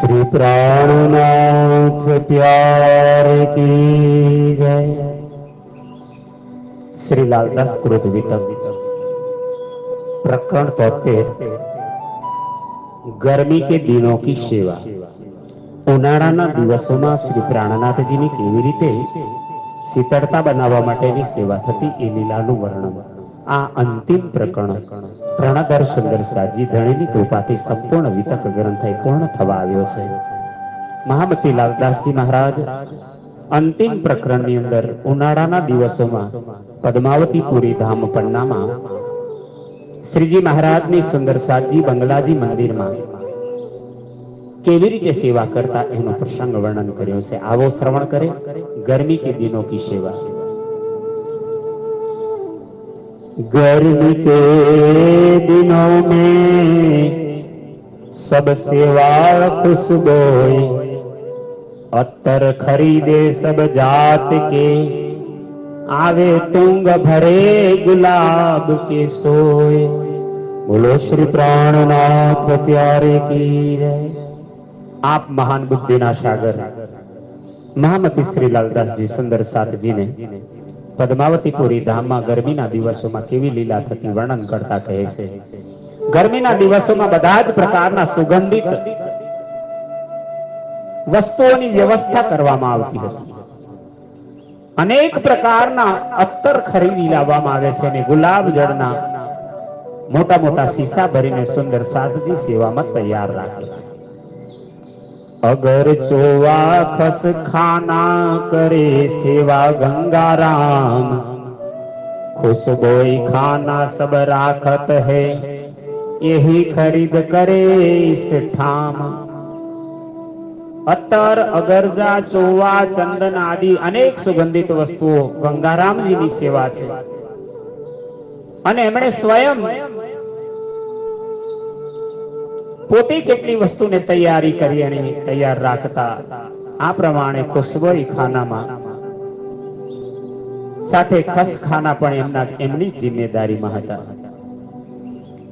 श्री प्राणनाथ प्यारे की जय। श्री लालदास कृत वितक प्रकरण 73 गर्मी के दिनों की सेवा। ઉનાળાના દિવસોમાં શ્રી પ્રાણનાથજીની કેવી રીતે શીતળતા બનાવવા માટેની સેવા થતી એ લીલાનું વર્ણન આ અંતિમ પ્રકરણ પ્રણધર સુંદર સાજી ધણીની કૃપાથી સંપૂર્ણ વિતક ગ્રંથ પૂર્ણ થવા આવ્યો છે। મહામતી લાલદાસજી મહારાજ અંતિમ પ્રકરણની અંદર ઉનાળાના દિવસોમાં પદ્માવતીપુરી ધામ પન્નામાં શ્રીજી મહારાજની સુંદર સાજી બંગલાજી મંદિરમાં કેવી રીતે સેવા કરતા એનો પ્રસંગ વર્ણન કર્યો છે। આવો શ્રવણ કરે गर्मी के दिनों की सेवा। गर्मी के दिनों में सब सेवा खुशबोई अत्तर खरीदे सब जात के आवे तुंग भरे गुलाब के सोए। बोलो श्री प्राणनाथ प्यारे की जय। आप महान बुद्धि ना सागर महामती श्री लालदासजी सुंदर साथजी ने पद्मावतीपुरी धाम में गर्मी ना दिवसों में केवी लीला थती वर्णन करता कहे छे। गर्मी ना दिवसों में बधा ज प्रकारना सुगंधित वस्तुओनी व्यवस्था करवामां आवती हती। अनेक प्रकारना अत्तर खरीदी लाववामां आवे छे ने गुलाब जळना मोटा मोटा सीसा भरीने सुंदर साथजी सेवामां तैयार राखे छे। अगर चोवा खस खाना करे सेवा गंगाराम खुशबोई खाना सब राखत है यही खरीद करे इस ठाम। अत्तर अगरजा चोवा चंदन आदि अनेक सुगंधित वस्तुओं गंगारामजी की सेवा छे अने एमणे स्वयं पोते केटली वस्तु ने तैयारी करी अने तैयार राखता। आ प्रमाणे खुशबोई खाना में साथे खस खाना पण एमनी जिम्मेदारी में हता।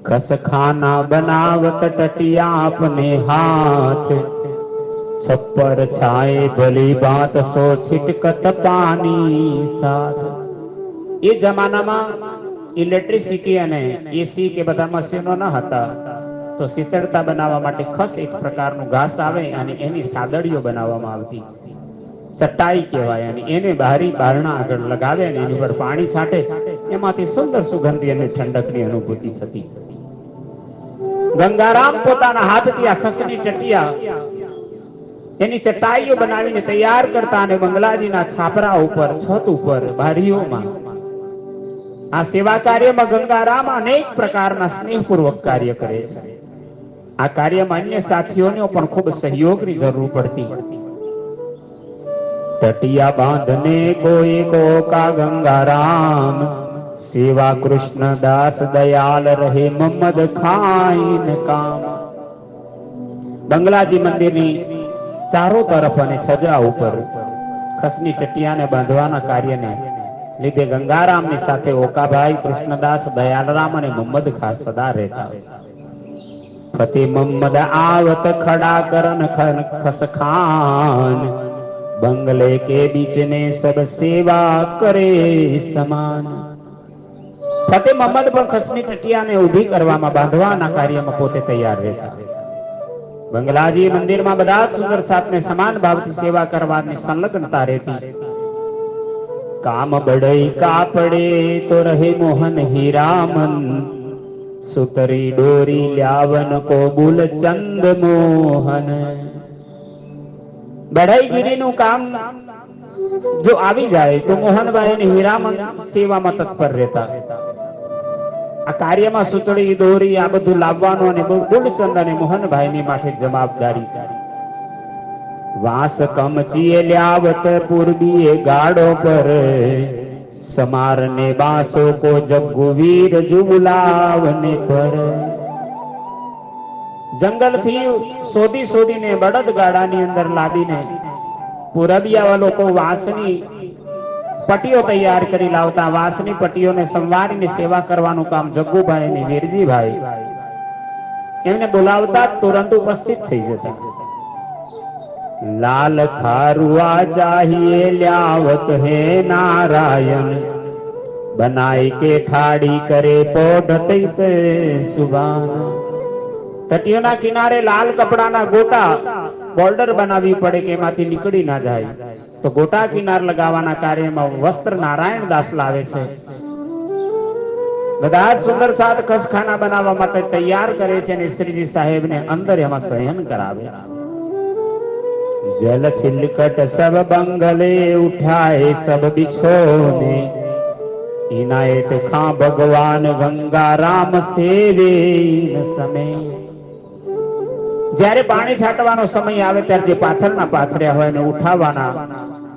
खस खाना बनावत टटिया अपने हाथ छप्पर छाए भली बात सो छिटकत पानी साथ। ये जमाना में इलेक्ट्रिसिटी अने एसी के बधा मशीनो न हता तो शीतलता बनावा माटे खस एक प्रकारનું ઘાસ આવે અને એની સાદડીઓ બનાવવામાં આવતી ચટાઈ કહેવાય અને એને બારી બારણા આગળ લગાવે અને એની પર પાણી છાંટે એમાંથી સુંદર સુગંધી અને ઠંડકની અનુભૂતિ થતી। ગંગારામ પોતાના હાથથી આ ખસની ટટિયા એની ચટાઈઓ બનાવીને તૈયાર કરતા અને બંગલાજીના છાપરા ઉપર છત ઉપર બારીઓમાં આ સેવા કાર્યમાં ગંગારામ અનેક પ્રકારના સ્નેહપૂર્વક કાર્ય કરે છે। आ कार्य में अन्य साथियों पण खूब सहयोग की जरूर पड़ती। टटिया बांधने को का गंगाराम सेवा कृष्ण दास दयाल रहे मोहम्मद खाइन काम। बंगलाजी मंदिर नी चारों तरफ अने छजरा ऊपर खसनी टटिया ने बांधवाना कार्य ने लीधे गंगाराम नी साथे ओकाभाई कृष्णदास दयालराम अने मोहम्मद खास सदा रहता। फतेह मोहम्मद आवत खड़ा करन खस खान बंगले के बीच में सब सेवा करे समान। फतेह मोहम्मद पण खसनी टटिया ने उभी करवामां बांधवाना कार्यमां पोते तैयार रहता। बंगलाजी मंदिर में बधा सुंदर साथ ने समान भावथी सेवा करवानी संलग्नता रहती। काम बढ़ई का पड़े तो रहे मोहन हीरामन सुतरी डोरी ल्यावन को बुल चंद मोहन। बढ़ईगिरी नु काम जो आवी जाए तो मोहन भाई ने हीरामन सेवा में तत्पर रहता। आ कार्य में सुतड़ी डोरी आ बधु लाववानो अने बुलचंद अने मोहन भाई नी माथे जवाबदारी छे। वास कमचीए ल्यावत पूर्वीए गाड़ो पर समारने बांसों को जगुवीर जुबुलावने पर। जंगल थी सोदी सोदी ने बड़द गाड़ा नी अंदर लादी ने पुरबिया वालों को वासनी पट्टियों तैयार करी लावता। वासनी पट्टियों ने संवारी ने सेवा करवानुं काम जग्गुभाई ने वीरजी भाई एमने बोलावता तुरंत उपस्थित थई जता। लाल खारुआ चाहिए ल्यावत है नारायण बनाई के ठाड़ी करे पोढ़त सुबान। तटियोना किनारे लाल कपડાના ગોટા બોર્ડર બનાવવી પડે કે એમાંથી નીકળી ના જાય તો ગોટા કિનાર લગાવવાના કાર્યમાં વસ્ત્ર નારાયણ દાસ લાવે છે। બધા સુંદર સાત ખસખાના બનાવવા માટે તૈયાર કરે છે અને શ્રીજી સાહેબને અંદર એમાં શયન કરાવે છે। जल छिलकट सब बंगले उठाए सब बिछोने इनायत खां भगवान गंगा राम सेवे न समय। જ્યારે પાણી છાંટવાનો સમય આવે ત્યારે જે પાથરના પાથર્યા હોય એને ઉઠાવવાના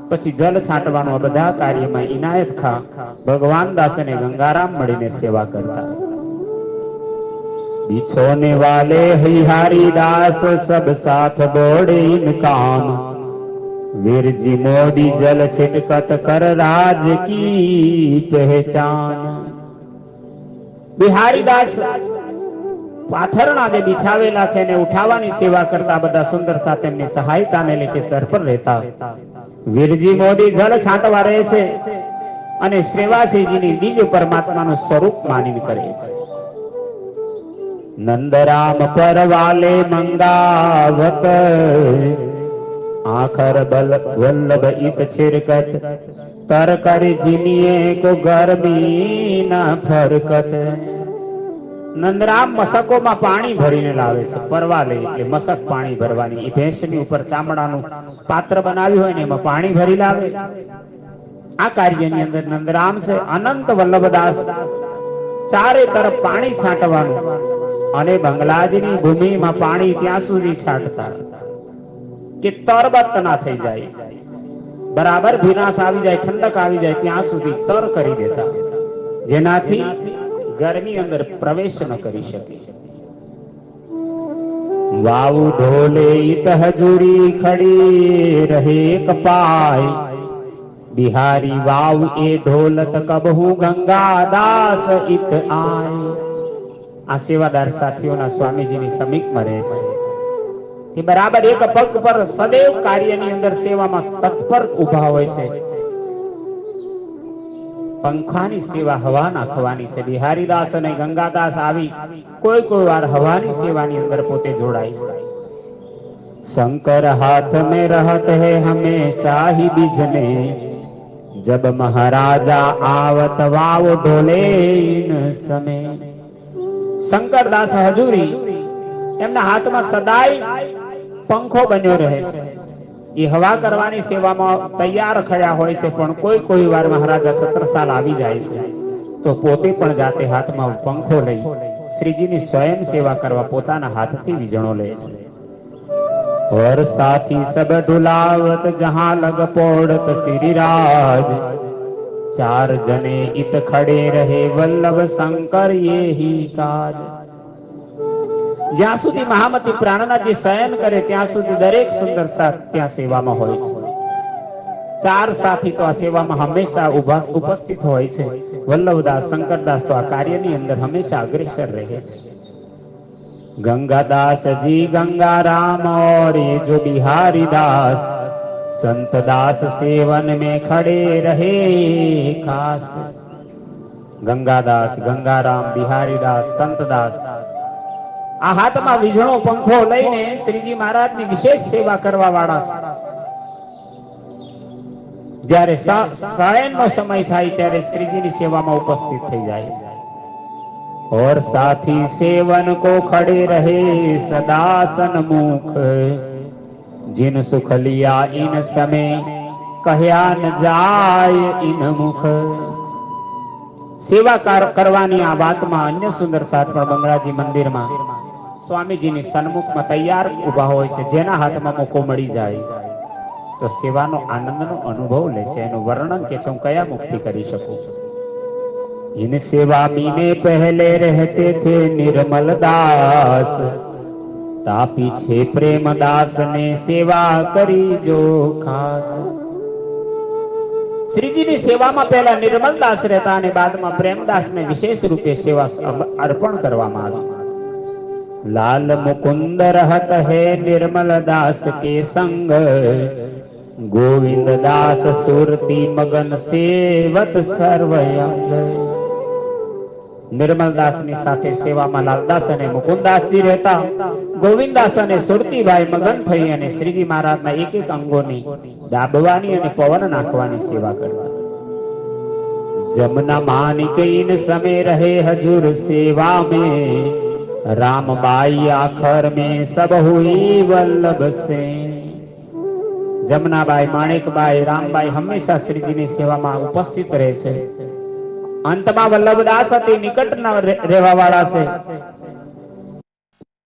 પછી જલ છાંટવાનો બધા કાર્યમાં ઇનાયત ખાં ભગવાન દાસ અને ગંગારામ મળીને સેવા કરતા। बिछोने वाले हरिहरी दास सब साथ बोड़े इन काम वीर जी मोदी जल छिटकत कर राज की पहचान। बिहारी दास પાથરના જે બિછાવેલા છે એને ઉઠાવવાની સેવા કરતા બધા સુંદર સાથે એમની સહાયતાને લીધે તત્પર રહેતા। વીરજી મોદી જલ છાંટવા રહે છે અને શ્રેવાસીજીની દિવ્ય પરમાત્માનું સ્વરૂપ માનીને કરે છે। नंदराम पर वाले मंगावत आखर बल वल्लभ इत छिरकत तर कर जिनिए को गर्मी न फरकत। नंदराम मसकोમાં પાણી ભરીને લાવે છે। પરવાલે એટલે મસક પાણી ભરવાની એ ભેંસની ઉપર ચામડાનું પાત્ર બનાવ્યું હોય ને એમાં પાણી ભરી લાવે। આ કાર્યની અંદર નંદરામ છે અનંત વલ્લભદાસ ચારે તરફ પાણી છાંટવાનું અને બંગલાજીની ભૂમિમાં પાણી ત્યાં સુધી છાંટતા કે તરબત ના થઈ જાય, બરાબર ભીનાશ આવી જાય, ઠંડક આવી જાય ત્યાં સુધી તર કરી દેતા જેનાથી ગરમી અંદર પ્રવેશ ન કરી શકે। વાવ ઢોલે ઈત હજુરી ખડી રહે કપાય બિહારી વાવ એ ઢોલત કબહુ ગંગા દાસ ઈત આય। આ સેવાદાર સાથીઓના સ્વામીજીની સમીપમાં રહે છે તે બરાબર એક પગ પર સદૈવ કાર્યની અંદર સેવામાં તત્પર ઉભા હોય છે। પંખાની સેવા હવા નાખવાની છે। બિહારીદાસ અને ગંગાદાસ આવી કોઈ કોઈ વાર હવાની સેવાની અંદર પોતે જોડાય છે। શંકર હાથ में रहत है हमेशा ही बिजने जब महाराजा आवत वाव ढोले इन समय। શંકરદાસ હજુરી એમના હાથમાં સદાય પંખો બન્યો રહે છે। એ હવા કરવાની સેવામાં તૈયાર ખડ્યા હોય છે પણ કોઈ કોઈ વાર મહારાજા છત્રસાલ આવી જાય છે તો પોતે પણ જાતે હાથમાં પંખો લઈ શ્રીજીની સ્વયં સેવા કરવા પોતાના હાથથી વીજણો લે છે। और साथी सब ढुलावत जहां लग पोड़त श्री राज चार जने इत खड़े रहे वल्लभ शंकर ये ही काज। જ્યાં સુધી મહામતી પ્રાણનાથજી શયન કરે ત્યાં સુધી દરેક સુંદર સાથ ત્યાં સેવામાં હોય છે। ચાર સાથી તો આ સેવામાં હંમેશા ઉપસ્થિત હોય છે। વલ્લભદાસ શંકરદાસ તો આ કાર્યની અંદર હંમેશા અગ્રેસર રહે છે। गंगादास जी गंगाराम और ये जो बिहारी दास संत दास सेवन में खड़े रहे खास। गंगादास गंगाराम बिहारीदास संतदास આ હાથમાં વીજળો પંખો લઈને શ્રીજી મહારાજની વિશેષ સેવા કરવા વાળા છે। જ્યારે શયનનો સમય થાય ત્યારે શ્રીજીની સેવામાં ઉપસ્થિત થઈ જાય છે। और साथी सेवन को खड़े रहे सदा सन्मुख जिन सुख लिया इन समय कहया न जाय इन मुख। सेवा करवानी आ वातમાં અન્ય સુંદર સાથ પણ બંગલાજી મંદિરમાં સ્વામીજીની સન્મુખમાં તૈયાર ઊભા હોય છે। જેના હાથમાં મોકો મળી જાય તો સેવાનો આનંદનો અનુભવ લે છે। એનું વર્ણન કે હું કયા મુક્તિ કરી શકું। इन सेवा मीने पहले रहते थे निर्मल दास तापी छे प्रेम दास ने सेवा करी जो खास। श्रीजी ની સેવામાં પહેલા નિર્મલ દાસ રહેતા અને બાદમાં પ્રેમદાસ ને વિશેષ રૂપે સેવા અર્પણ કરવામાં આવી। लाल मुकुंद रहत है निर्मल दास के संग, गोविंद दास सुरती मगन सेवत सर्वयंग। निर्मलदास ની સાથે સેવામાં લાલદાસ અને મુકુંદાસજી રહેતા. ગોવિંદાસ અને સુરતીભાઈ મગન થઈ અને શ્રીજી મહારાજના એક એક અંગોની દાબવાની અને પવન નાખવાની સેવા કરતા. जमुना मानिक इन समय रहे हजूर सेवा में, रामबाई आखर में सब हुई वल्लभ से। जमुनाबाई, माणिकबाई, रामबाई हमेशा श्रीजीની સેવામાં ઉપસ્થિત રહે છે. અંતમાં વલ્લભદાસ અતિ નિકટના રહેવા વાળા છે.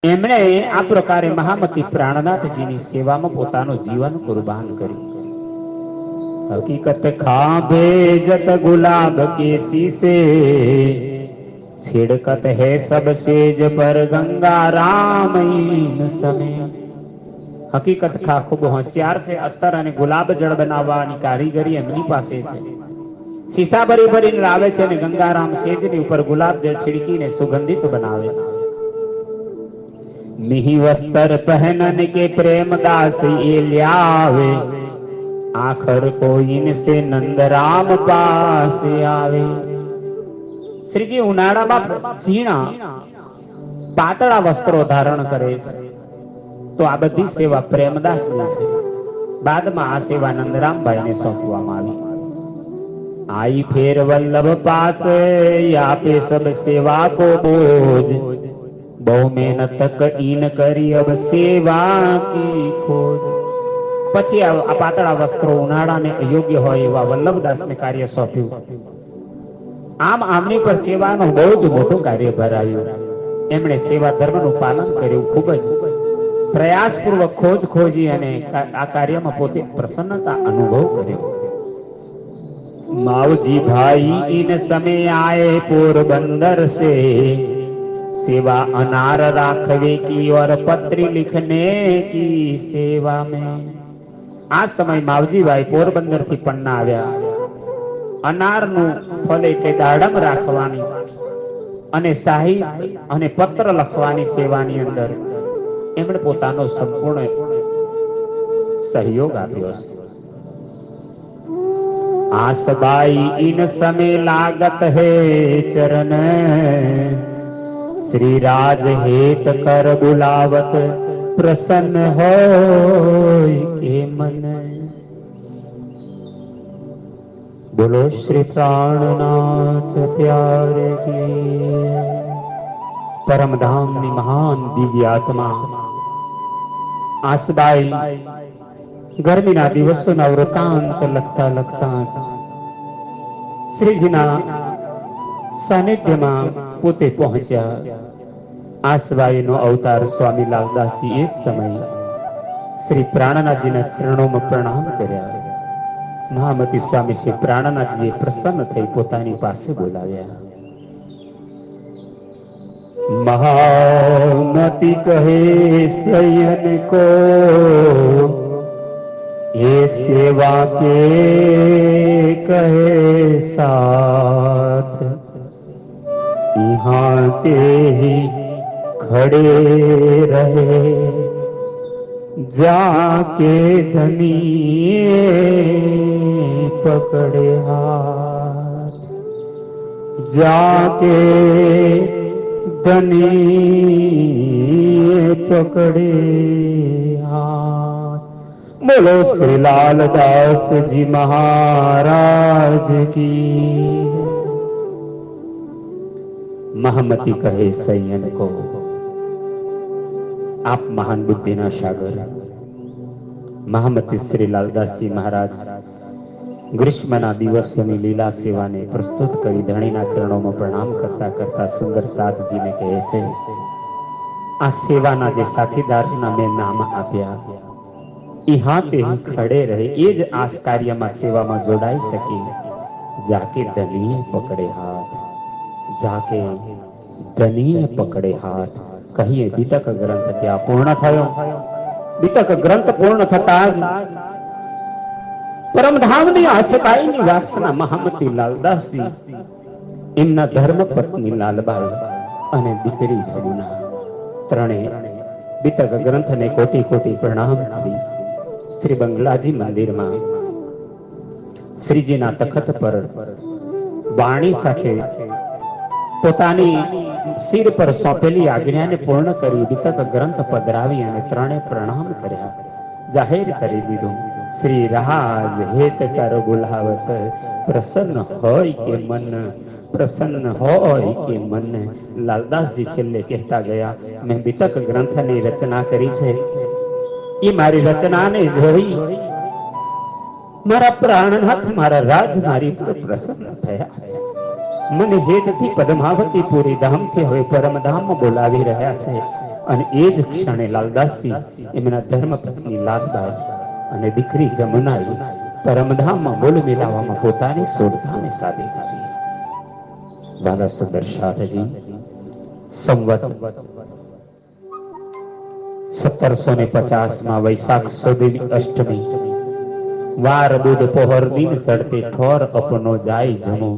એમણે આ પ્રકારે મહામતી પ્રાણનાથજીની સેવામાં પોતાનું જીવન કુરબાન કર્યું. हकीकत खाबे जत गुलाब के शीसे, छिड़कत है सब सेज पर गंगा राम इन समय। हकीकत खा खूब होशियार से અત્તર અને ગુલાબ જળ બનાવવાની કારીગરી એમની પાસે છે. शीशा भरी भरीને લાવે છે અને ગંગારામ સેજની ઉપર ગુલાબ જળ છીડકીને સુગંધિત બનાવે છે. મિહી વસ્ત્ર પહેનન કે પ્રેમદાસ એ લ્યાવે, आखर को इनसे नंदराम पास आवे। श्रीजी उनाळाમાં ઝીણા પાતળા વસ્ત્રો ધારણ કરે છે. તો આ બધી સેવા પ્રેમદાસની છે. બાદમાં આ સેવા નંદરામભાઈને સોંપવામાં આવી. आई फेर वल्लभ पास आपे सब सेवा को बोझ, बहु मेहनत इन करी अब सेवा की खोज। પછી આ પાતળા વસ્ત્રો ઉનાળાને અયોગ્ય હોય એવા વલ્લભદાસને કાર્ય સોંપ્યું. આમ આમની પર સેવાનું બહુ જ મોટું કાર્ય ભરાયું. એમણે સેવા ધર્મનું પાલન કર્યું. ખૂબ જ પ્રયાસપૂર્વક ખોજ ખોજી અને આ કાર્યમાં પોતે પ્રસન્નતા અનુભવ કર્યો. मावजी भाई इन समय आए पोरबंदर से, सेवा अनार राखवे की और पत्री लिखने की सेवा में। આ સમય માવજીભાઈ પોરબંદર થી પન્ના આવ્યા. અનારનું ફળ એટલે દાડમ રાખવાની અને શાહી અને પત્ર લખવાની સેવાની અંદર એમણે પોતાનો સંપૂર્ણ સહયોગ આપ્યો છે. आसबाई इन समय लागत है चरण, श्री राज हेत कर बुलावत प्रसन्न हो के मन। बोलो श्री प्राणनाथ प्यारे की। परम धाम ની મહાન દિવ્ય આત્મા આસબાઈ ગરમીના દિવસોના વૃતાંત લખતા લખતા શ્રીજીના સાનિધ્યમાં પોતે પહોંચ્યા. આસબાઈનો અવતાર સ્વામી લાલદાસજી એ જ સમયે શ્રી પ્રાણનાથજીના ચરણોમાં પ્રણામ કર્યા. મહામતી સ્વામી શ્રી પ્રાણનાથજીએ પ્રસન્ન થઈ પોતાની પાસે બોલાવ્યા. महामती कहे सयन को, ये सेवा के कहे साथ, यहाँ ते ही खड़े रहे, जाके धनी पकड़े हाथ, जाके धनी पकड़े हाथ। बोलो श्री लालदास जी महाराज की। महमती कहे सयन को, आप महान बुद्धि ना सागर महमती श्री लालदासजी महाराज ग्रीष्मना દિવસોની લીલા સેવાને પ્રસ્તુત કરી ધણીના ચરણોમાં પ્રણામ કરતા કરતા સુંદર સાધજીને કહે છે, આ સેવાના જે સાથીદારના મેં નામ આપ્યા એ હાથે ખડે રહે, એ જ આ કાર્યમાં સેવામાં જોડાઈ શકે. જાકે ધનીએ પકડે હાથ, જાકે ધનીએ પકડે હાથ. કહીએ બીતક ગ્રંથ ત્યાં પૂર્ણ થયો. બીતક ગ્રંથ પૂર્ણ થતા જ પરમધામની આસબાઈની વાસના મહામતી લાલદાસજી, એમના ધર્મ પત્ની લાલબાઈ અને દીકરી જમુના ત્રણે વિતક ગ્રંથને કોટી કોટી પ્રણામ કરી શ્રી બંગલાજી મંદિરમાં શ્રીજીના તખત પર વાણી સાથે પોતાની શિર પર સોંપેલી આજ્ઞાને પૂર્ણ કરી વિતક ગ્રંથ પધરાવી અને ત્રણે પ્રણામ કર્યા. જાહેર કરી દીધું, શ્રી રાજ હેત કર બોલાવત, પ્રસન્ન હોય કે મન, પ્રસન્ન હોય કે મન. લાલદાસજી છેલ્લે કહેતા ગયા, મેં વિતક ગ્રંથની રચના કરી છે. એ મારી રચનાને જોઈ મારા પ્રાણનાથ મારા રાજ મારી પર પ્રસન્ન થયા છે. મને હેતથી પદ્માવતી પુરી ધામથી હવે પરમધામમાં બોલાવી રહ્યા છે. અને એ જ ક્ષણે લાલદાસજી એમના ધર્મપત્ની લાલબાઈ અને દીકરી જમુનાઈ પરમધામમાં બોલ મિલાવવામાં પોતાની સુરતાને સાધી હતી. વાલા સુંદર શાહજી સંવત 1750 વૈશાખ સુદી અષ્ટમી વાર બુધ પહોર દિન ચડતે ઠોર અપનો જાય જમો.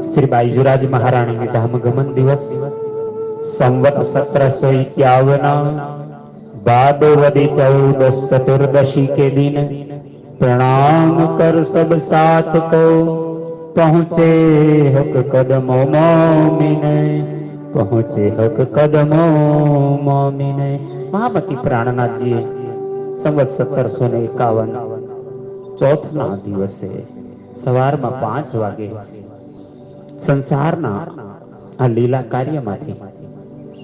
શ્રી બાઈજુરાજ મહારાણીની ધામગમન દિવસ સંવત 1751 भादोवदी 14 चतुर्दशी के दिन प्रणाम कर सब साथ को पहुँचे हक कदमों मोमिने, पहुँचे हक कदमों मोमिने. महामती प्राणनाथजीએ સંવત 1751 ચોથના દિવસે સવારમાં 5 વાગે સંસારના આ લીલા કાર્યમાંથી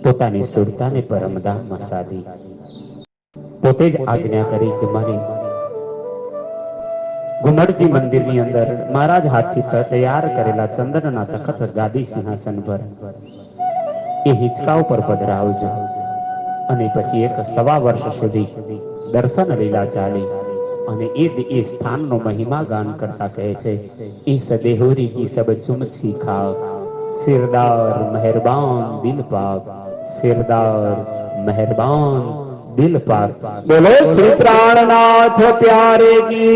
પોતાની સુરતાને પરમધામમાં સાધી પોતે જ આજ્ઞા કરી કે મારી ઘુમડજી મંદિરની અંદર મહારાજ હાથથી તૈયાર કરેલા ચંદનના તખત ગાદી સિંહાસન પર એ હિંચકા ઉપર પધરાવજો. અને પછી 1.25 વર્ષ સુધી દર્શન લીલા ચાલી અને એ સ્થાનનો મહિમા ગાન કરતા કહે છે, ઈસ દેહુરી કી સબ ચુમ સીખા, સિરદાર મહેરબાન દિલ પાક, सिरदार मेहरबान दिल पाक. बोलो श्री प्राणनाथ प्यारे की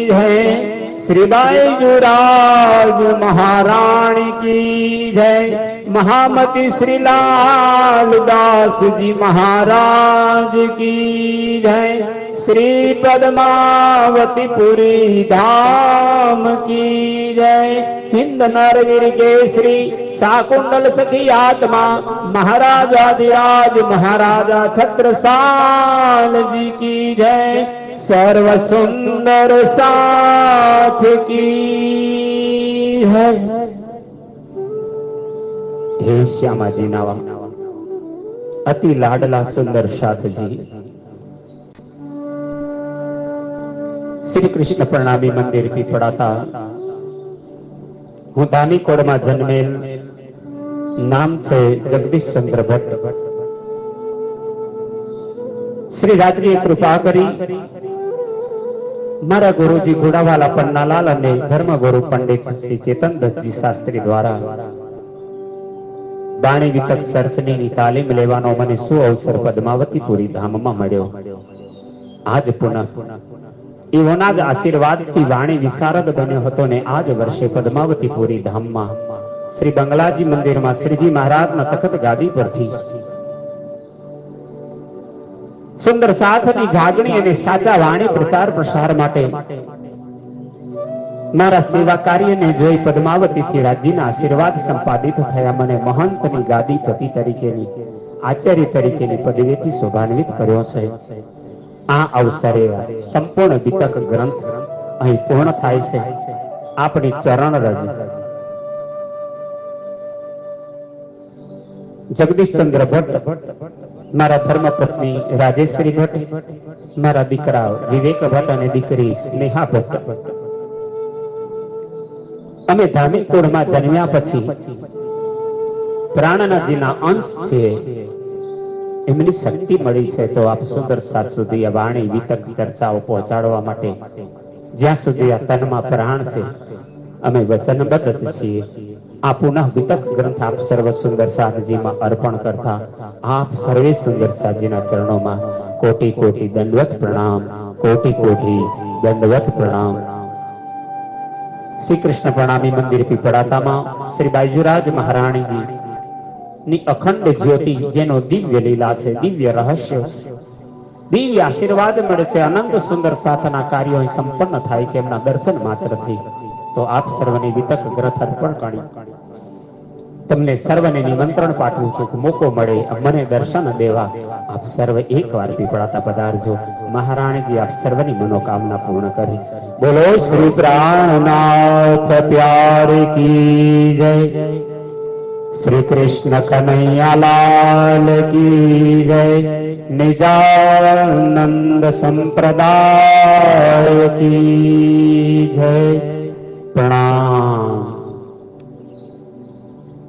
जय, श्री बाईजुराज महाराणी की जय, महामती श्री लालदास जी महाराज की जय, श्री पद्मावती पुरी धाम की जय. हिंद नरवीर केसरी साकुंडल सखी आत्मा महाराजाधिराज महाराजा छत्रसाल जी की जय. सर्व सुंदर साथ की है. हे श्यामाजी नावा अति लाडला सुंदर साथजी श्री कृष्ण प्रणामी मंदिर की पड़ाता હું ધામીકોડમાં જન્મેલ, નામ છે જગદીશચંદ્ર ભટ્ટ. શ્રી રાજજીએ કૃપા કરી મારા ગુરુજી ઘોડાવાલા પન્નાલાલ અને ધર્મગુરુ પંડિત શ્રી ચેતનદત્તજી શાસ્ત્રી દ્વારા વાણી વિતક સર્ચનીની તાલીમ લેવાનો મને સુઅવસર પદ્માવતીપુરી ધામમાં મળ્યો. આજ પુનઃ એવોના જ આશીર્વાદથી વાણી વિશારદ બન્યો હતો ને આજ વર્ષે પદ્માવતીપુરી ધામમાં શ્રી બંગલાજી મંદિરમાં શ્રીજી મહારાજના તખત ગાદી પરથી સુંદર સાથની જાગણી અને સાચા વાણી પ્રચાર પ્રસાર માટે મારા સેવા કાર્યને જોઈ પદ્માવતીથી રાજ્યના આશીર્વાદ સંપાદિત થયા. મને મહંતની ગાદીપતિ તરીકેની આચાર્ય તરીકેની પદવીથી શોભાન્વિત કર્યો છે. આ અવસરે સંપૂર્ણ વિતક ગ્રંથ અહીં પૂર્ણ થાય છે. આપણી ચરણ રજ જગદીશચંદ્ર ભટ્ટ, મારા ધર્મપત્ની રાજેશ્રી ભટ્ટ, મારા દીકરા વિવેક ભટ્ટ અને દીકરી સ્નેહા ભટ્ટ, અમે ધામીકુળમાં જન્મ્યા પછી પ્રાણનાથજીના અંશ છે. એમની શક્તિ મળી છે તો આપ સુંદર સાથ સુધી આ વાણી વિતક ચર્ચાઓ પહોંચાડવા માટે જ્યાં સુધી આ તનમાં પ્રાણ છે અમે વચનબદ્ધ છીએ. આ પુનઃ વિતક ગ્રંથ આપ સર્વ સુંદર સાધજીમાં અર્પણ કરતા આપ સર્વે સુંદર સાધજીના ચરણોમાં કોટી કોટી દંડવત પ્રણામ, કોટી કોટી દંડવત પ્રણામ. શ્રી કૃષ્ણ પ્રણામી મંદિર પીપળાતામાં શ્રી બાઈજુરાજ મહારાણીજી ની અખંડ જ્યોતિ જેનો દિવ્ય લીલા છે, દિવ્ય રહસ્ય છે, દિવ્ય આશીર્વાદ મળે છે, અનંત સુંદર સાધના કાર્યો અહીં સંપન્ન થાય છે એમના દર્શન માત્રથી. તો આપ સર્વની વિતક ગ્રથ અર્પણ કરી તમને સર્વને નિમંત્રણ પાઠવું છું કે મોકો મળે મને દર્શન દેવા આપ સર્વ એકવાર પીપળાતા પધારજો. મહારાણીજી આપ સર્વની મનોકામના પૂર્ણ કરી. બોલો શ્રી પ્રાણનાથ પ્યાર કી જય. શ્રી કૃષ્ણ કનૈયા લાલ કી જય. નિજાનંદ સંપ્રદાય કી જય. પ્રણામ.